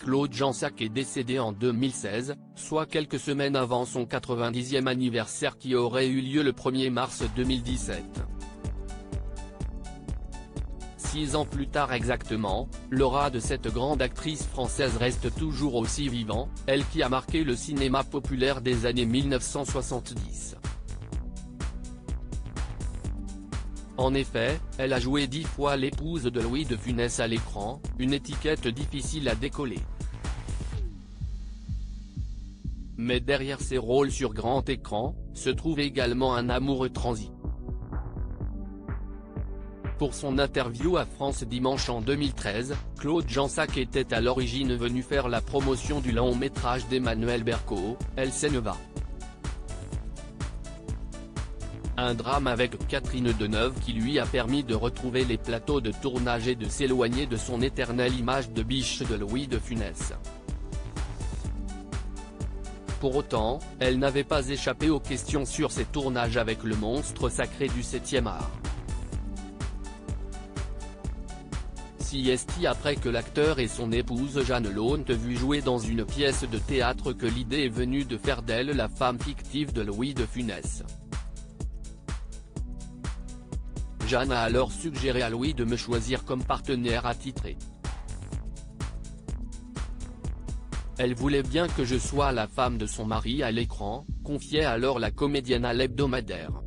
Claude Jansac est décédé en 2016, soit quelques semaines avant son 90e anniversaire qui aurait eu lieu le 1er mars 2017. 6 ans plus tard exactement, l'aura de cette grande actrice française reste toujours aussi vivant, elle qui a marqué le cinéma populaire des années 1970. En effet, elle a joué 10 fois l'épouse de Louis de Funès à l'écran, une étiquette difficile à décoller. Mais derrière ses rôles sur grand écran, se trouve également un amoureux transi. Pour son interview à France Dimanche en 2013, Claude Jansac était à l'origine venu faire la promotion du long-métrage d'Emmanuel Berco, Elle s'en va. Un drame avec Catherine Deneuve qui lui a permis de retrouver les plateaux de tournage et de s'éloigner de son éternelle image de biche de Louis de Funès. Pour autant, elle n'avait pas échappé aux questions sur ses tournages avec le monstre sacré du 7e art. Si est après que l'acteur et son épouse Jeanne l'ont vu jouer dans une pièce de théâtre que l'idée est venue de faire d'elle la femme fictive de Louis de Funès. Jeanne a alors suggéré à Louis de me choisir comme partenaire attitré. Elle voulait bien que je sois la femme de son mari à l'écran, confiait alors la comédienne à l'hebdomadaire.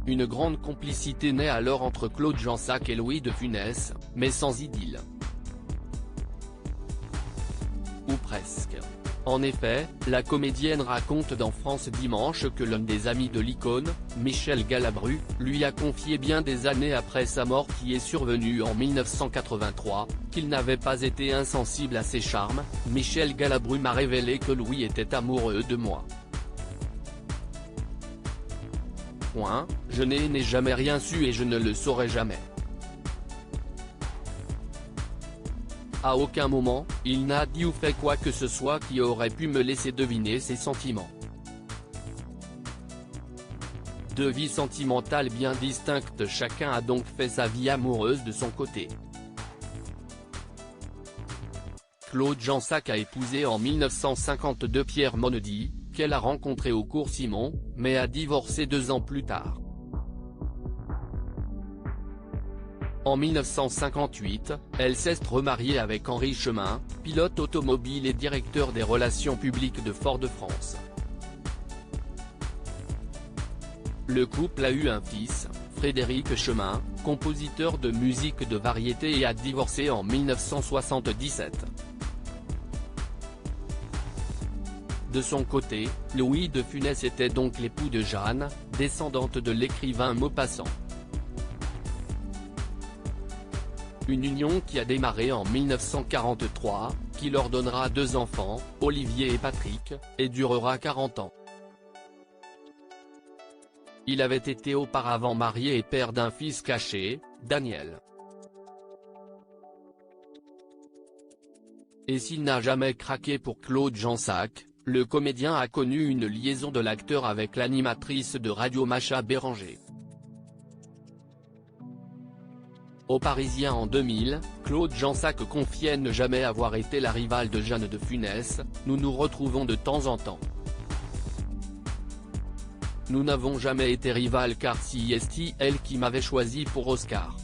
Une grande complicité naît alors entre Claude Jansac et Louis de Funès, mais sans idylle. Ou presque. En effet, la comédienne raconte dans France Dimanche que l'un des amis de l'icône, Michel Galabru, lui a confié bien des années après sa mort qui est survenue en 1983, qu'il n'avait pas été insensible à ses charmes. Michel Galabru m'a révélé que Louis était amoureux de moi. Je n'ai jamais rien su et je ne le saurai jamais. À aucun moment, il n'a dit ou fait quoi que ce soit qui aurait pu me laisser deviner ses sentiments. Deux vies sentimentales bien distinctes, chacun a donc fait sa vie amoureuse de son côté. Claude Jansac a épousé en 1952 Pierre Monedy, qu'elle a rencontré au cours Simon, mais a divorcé 2 ans plus tard. En 1958, elle s'est remariée avec Henri Chemin, pilote automobile et directeur des relations publiques de Fort-de-France. Le couple a eu un fils, Frédéric Chemin, compositeur de musique de variété et a divorcé en 1977. De son côté, Louis de Funès était donc l'époux de Jeanne, descendante de l'écrivain Maupassant. Une union qui a démarré en 1943, qui leur donnera 2 enfants, Olivier et Patrick, et durera 40 ans. Il avait été auparavant marié et père d'un fils caché, Daniel. Et s'il n'a jamais craqué pour Claude Jansac, le comédien a connu une liaison de l'acteur avec l'animatrice de radio Macha Béranger. Au Parisien en 2000, Claude Jansac confiait ne jamais avoir été la rivale de Jeanne de Funès, nous nous retrouvons de temps en temps. Nous n'avons jamais été rivales car si est elle qui m'avait choisi pour Oscar.